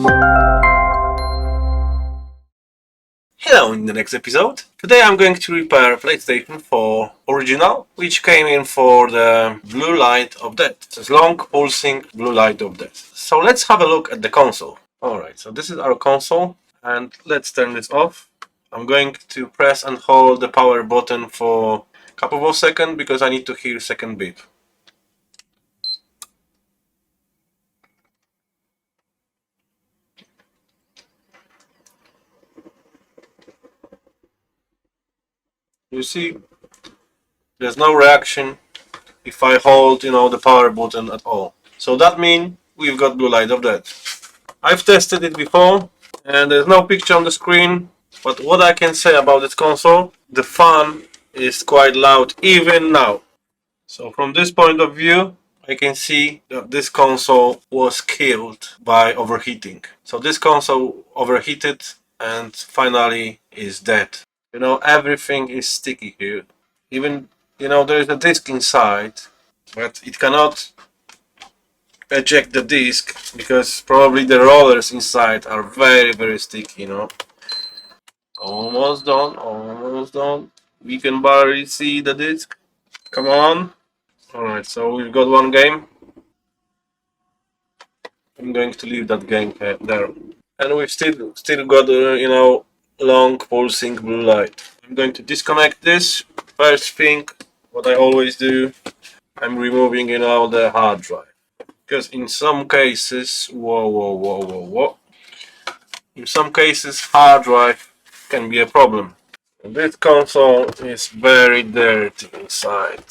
Hello in the next episode. Today I'm going to repair PlayStation 4 original, which came in for the blue light of death. It's long pulsing blue light of death. So let's have a look at the console. Alright, so this is our console, and let's turn this off. I'm going to press and hold the power button for a couple of seconds because I need to hear second beep. You see, there's no reaction if I hold, the power button at all. So that means we've got blue light of death. I've tested it before, and there's no picture on the screen, but what I can say about this console, the fan is quite loud even now. So from this point of view, I can see that this console was killed by overheating. So this console overheated and finally is dead. Everything is sticky here. Even, there is a disc inside, but it cannot eject the disc because probably the rollers inside are very, very sticky, Almost done, almost done. We can barely see the disc. Come on. Alright, so we've got one game. I'm going to leave that game there. And we've still got, long pulsing blue light. I'm going to disconnect this. First thing, what I always do, I'm removing, the hard drive. Because in some cases, in some cases, hard drive can be a problem. And this console is very dirty inside.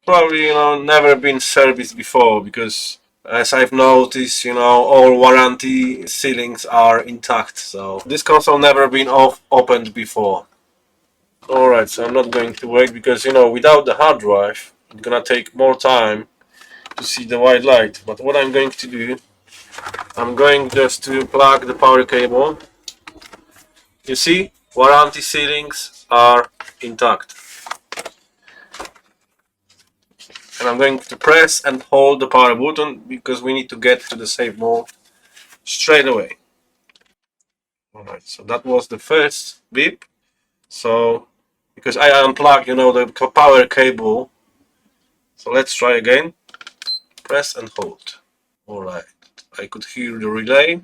Probably, never been serviced before because, as I've noticed, all warranty sealings are intact. So this console never been opened before. Alright, so I'm not going to wait because, without the hard drive, it's gonna take more time to see the white light. But what I'm going to do, I'm going just to plug the power cable. You see, warranty sealings are intact. And I'm going to press and hold the power button because we need to get to the save mode straight away. Alright, so that was the first beep. So, because I unplugged, the power cable. So let's try again. Press and hold. Alright, I could hear the relay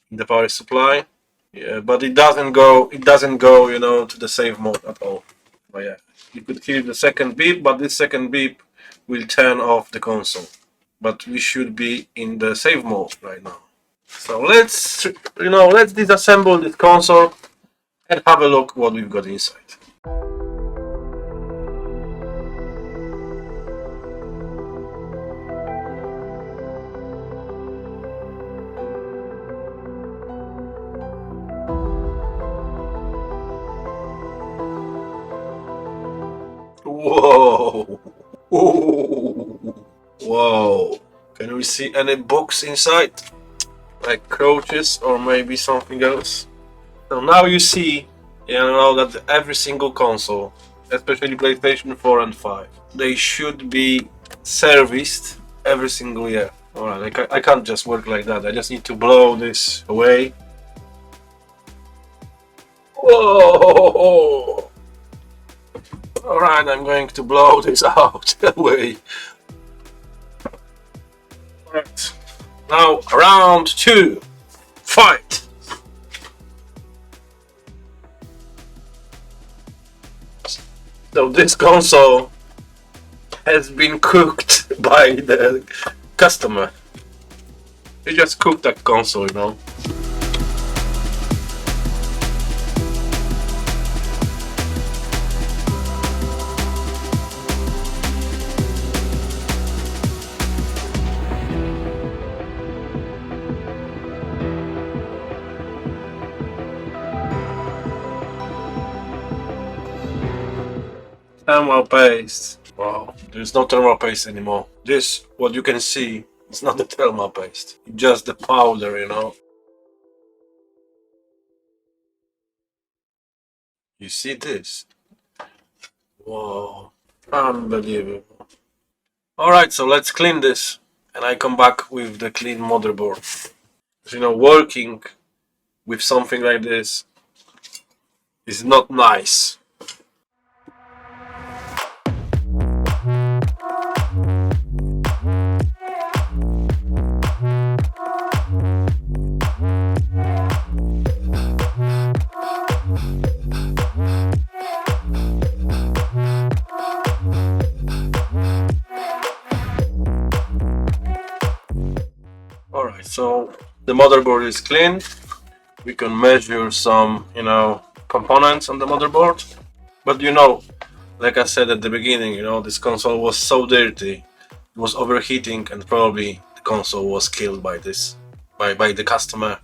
in the power supply. Yeah, but it doesn't go, to the save mode at all. But yeah, you could hear the second beep, but this second beep will turn off the console. But we should be in the save mode right now. So let's disassemble this console and have a look what we've got inside. Whoa! Whoa! Can we see any books inside? Like coaches or maybe something else? So now you see, that every single console, especially PlayStation 4 and 5, they should be serviced every single year. Alright, I can't just work like that. I just need to blow this away. Whoa! Alright, I'm going to blow this out away. Alright, now round 2. Fight! So this console has been cooked by the customer. He just cooked that console, Thermal paste. Wow, there's no thermal paste anymore. This, what you can see, it's not the thermal paste. It's just the powder. You see this? Whoa, unbelievable. Alright, so let's clean this. and I come back with the clean motherboard. You know, working with something like this is not nice. Alright, so the motherboard is clean. We can measure some, components on the motherboard. But like I said at the beginning, this console was so dirty, it was overheating, and probably the console was killed by this, by the customer.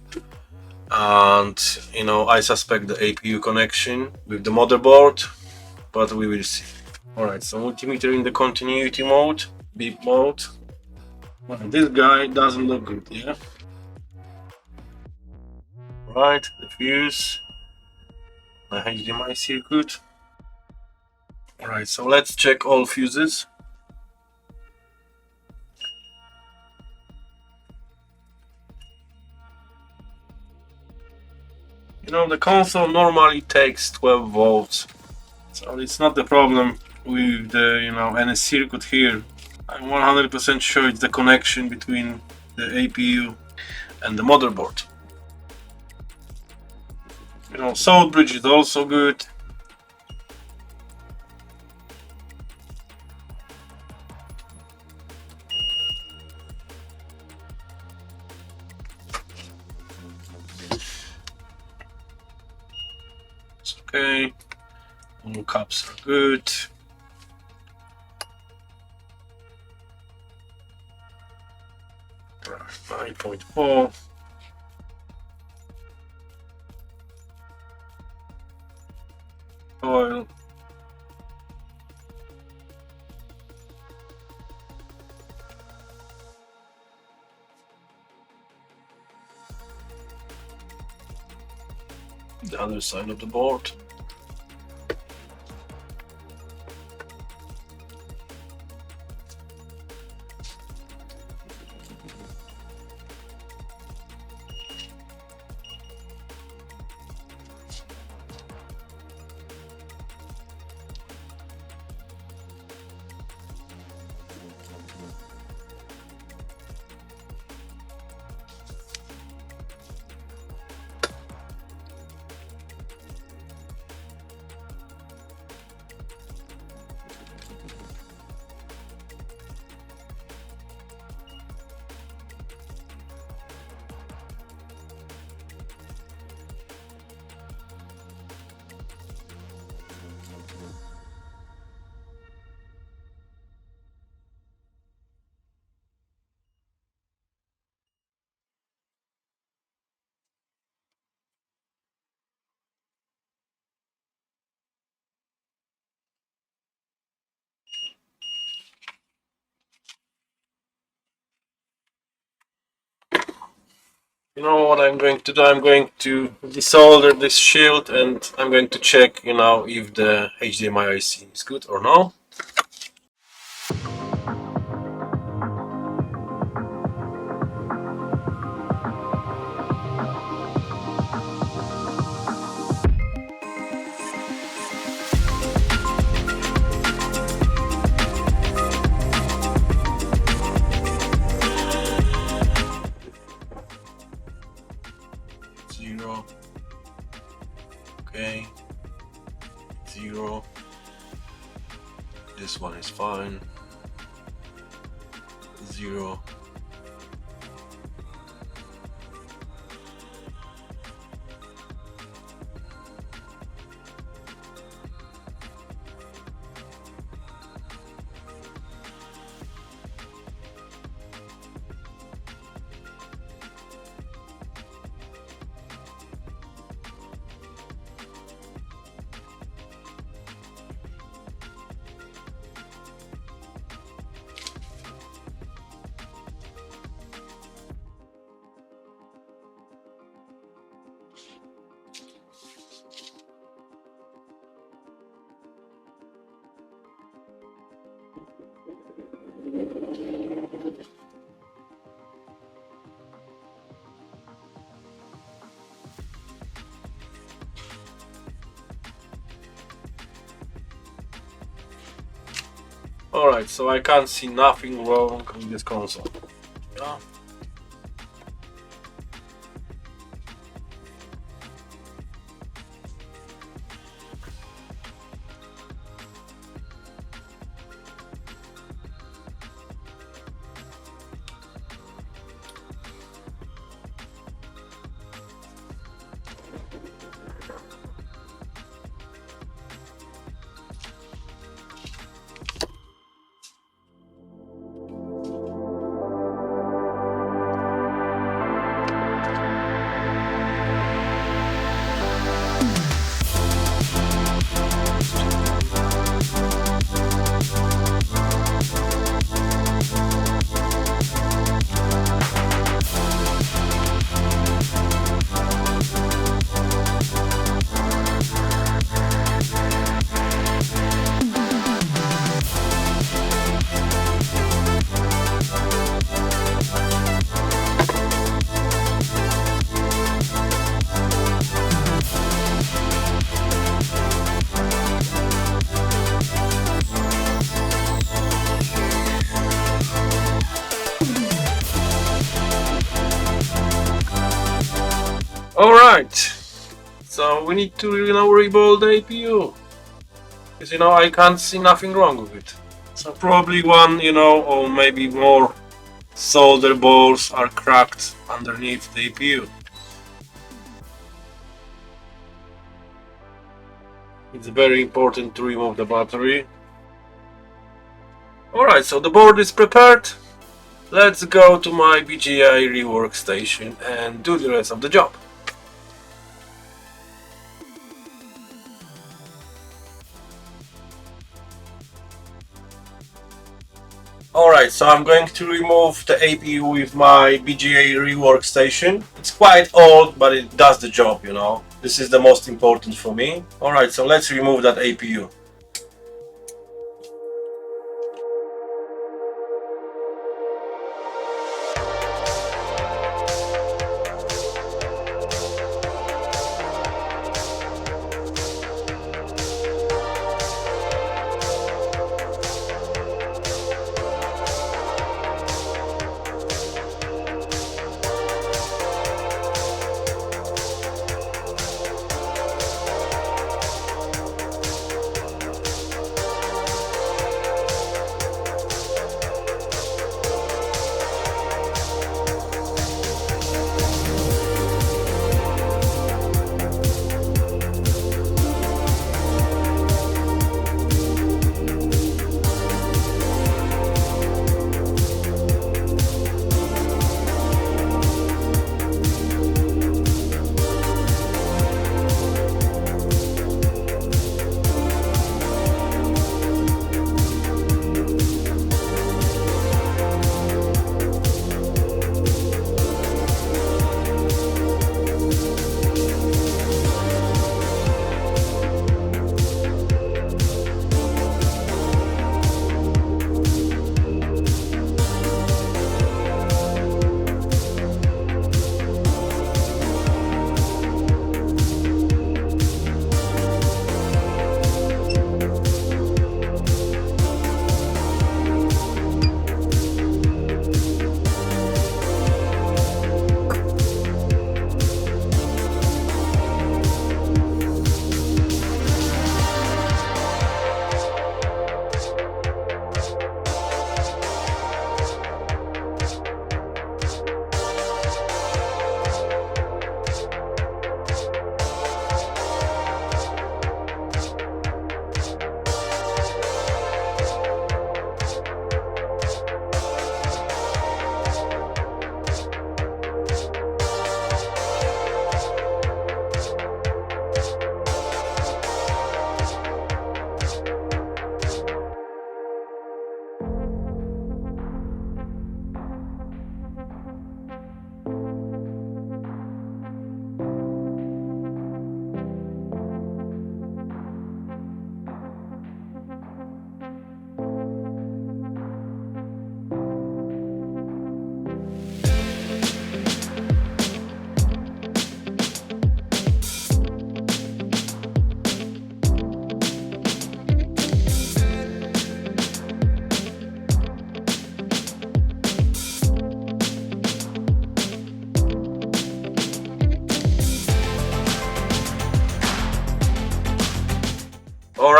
And I suspect the APU connection with the motherboard, but we will see. Alright, so multimeter in the continuity mode, beep mode. Well, this guy doesn't look good, yeah? Right, the fuse, my HDMI circuit. Alright, so let's check all fuses. The console normally takes 12 volts, so it's not the problem with the, any circuit here. I'm 100% sure it's the connection between the APU and the motherboard. Salt bridge is also good. It's okay. All cups are good. Right, 9.4. Oil. The other side of the board. You know what I'm going to do? I'm going to desolder this shield, and I'm going to check, if the HDMI IC is good or no. Zero. Okay. 0. This one is fine. 0. Alright, so I can't see nothing wrong with this console. Yeah. Alright, so we need to rebuild the APU, because I can't see nothing wrong with it. So probably one or maybe more solder balls are cracked underneath the APU. It's very important to remove the battery. Alright, so the board is prepared. Let's go to my BGA rework station and do the rest of the job. Alright, so I'm going to remove the APU with my BGA rework station. It's quite old, but it does the job, This is the most important for me. Alright, so let's remove that APU.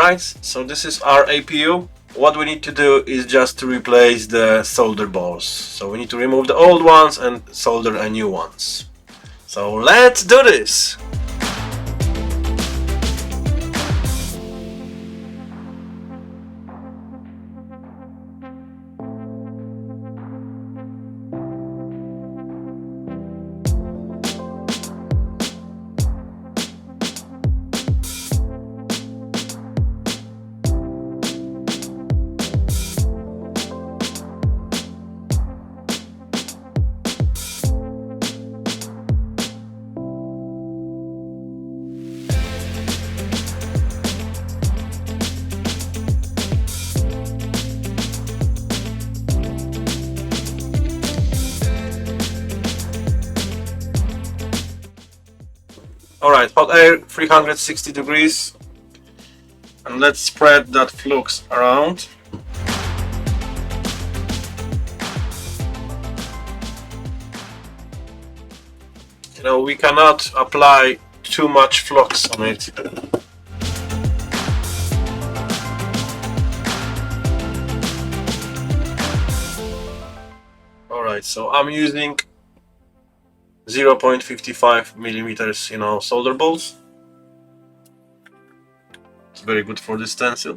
Alright, so this is our APU. What we need to do is just to replace the solder balls. So we need to remove the old ones and solder a new ones. So let's do this! Alright, hot air 360 degrees, and let's spread that flux around. You know, we cannot apply too much flux on it. Alright, so I'm using 0.55 millimeters, you know, solder balls. It's very good for the stencil.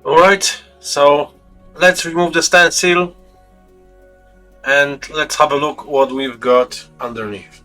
Alright, so let's remove the stencil and let's have a look what we've got underneath.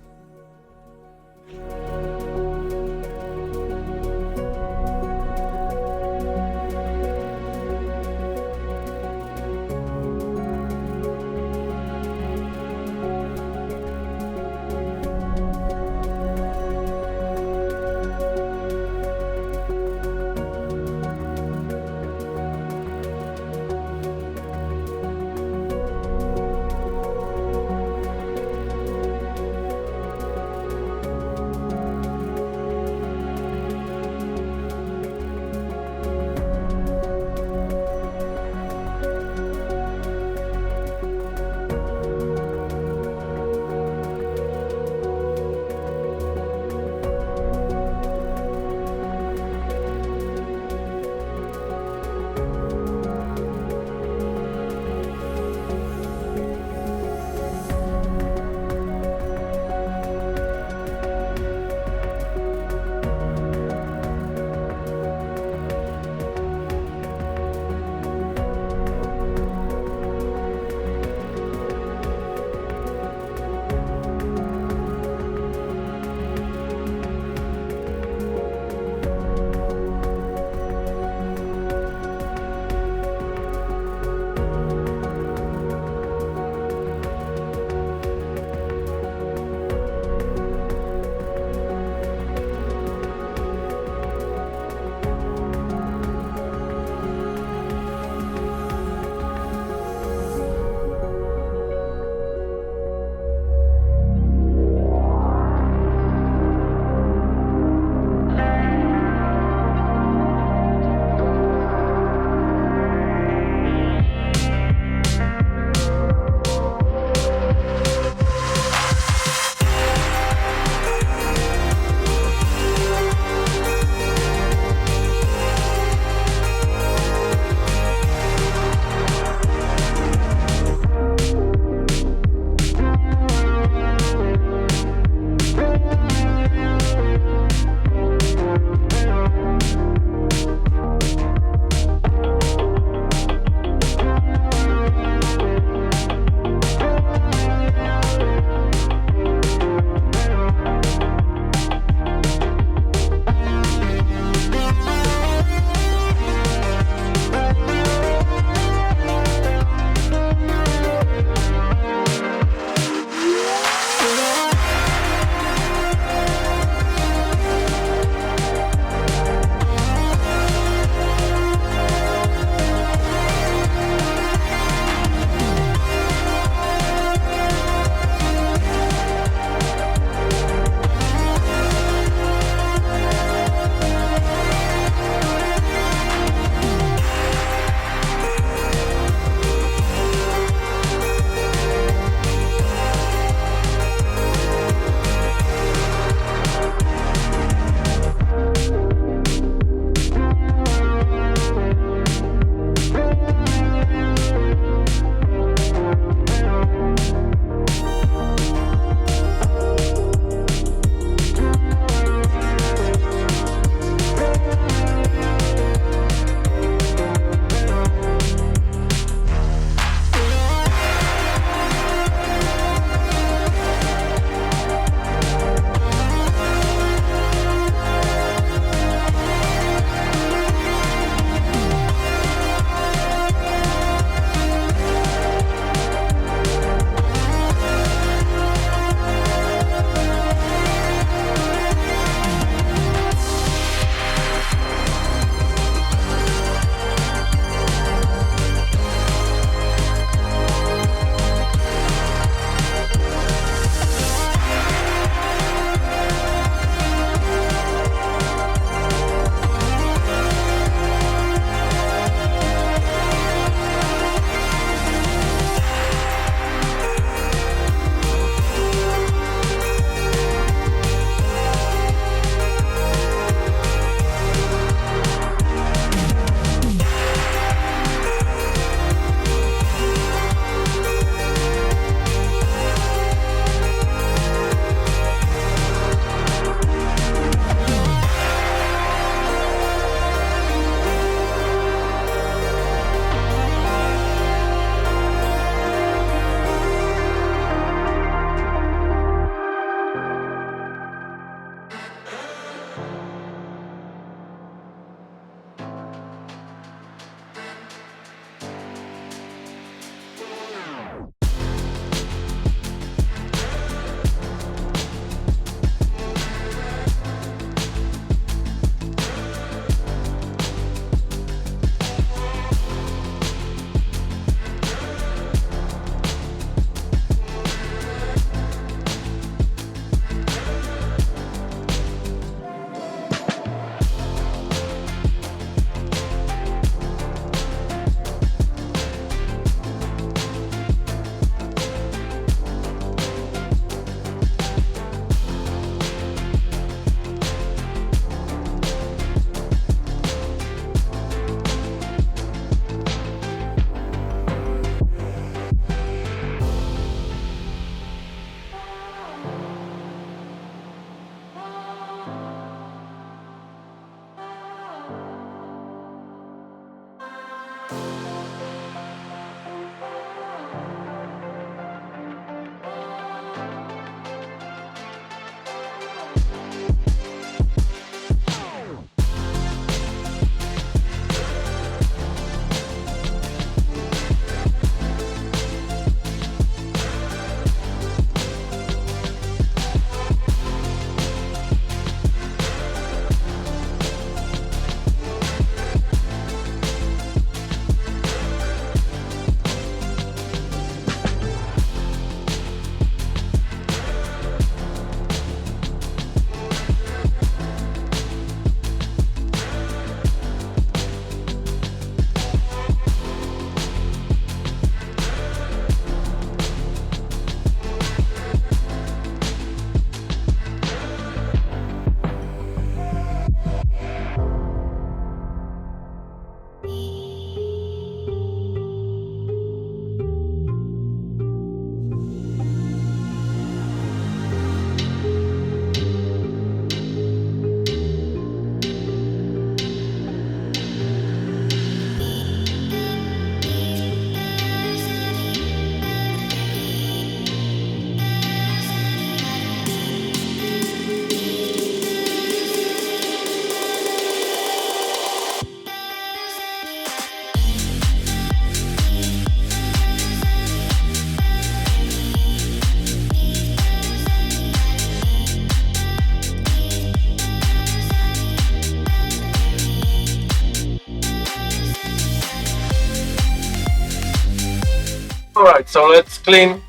Alright, so let's clean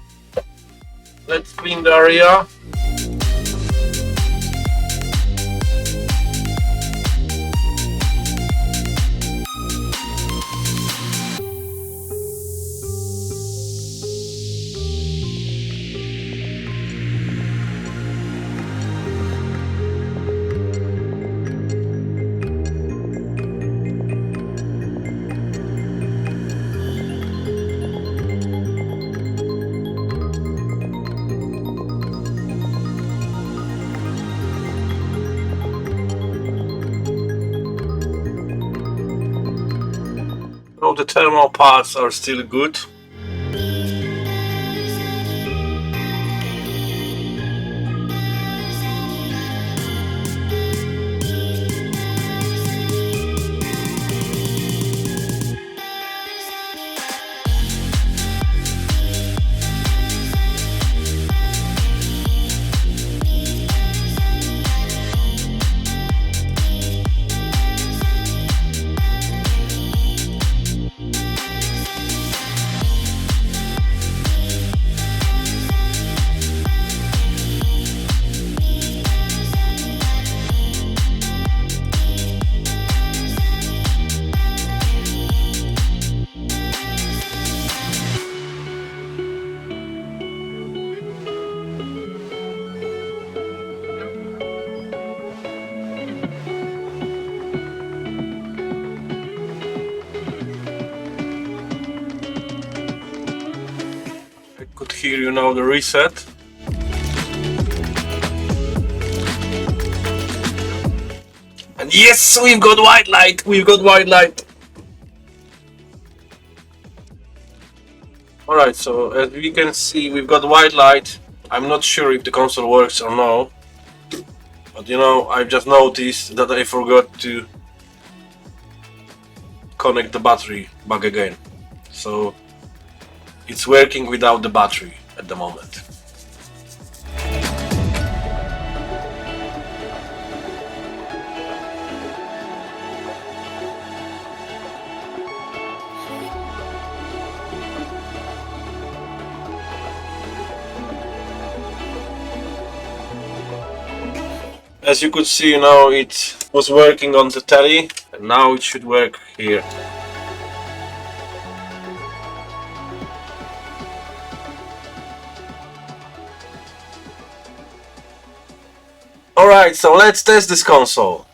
the area. So the thermal parts are still good. I could hear you now the reset. And yes, we've got white light! We've got white light! Alright, so as we can see, we've got white light. I'm not sure if the console works or no. But you know, I've just noticed that I forgot to connect the battery back again. So it's working without the battery at the moment. As you could see, now it was working on the telly, and now it should work here. Alright, so let's test this console.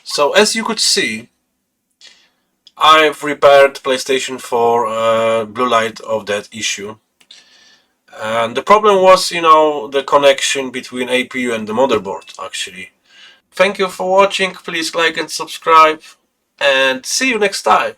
So as you could see, I've repaired PlayStation 4 blue light of that issue. And the problem was, you know, the connection between APU and the motherboard, actually. Thank you for watching, please like and subscribe, and see you next time.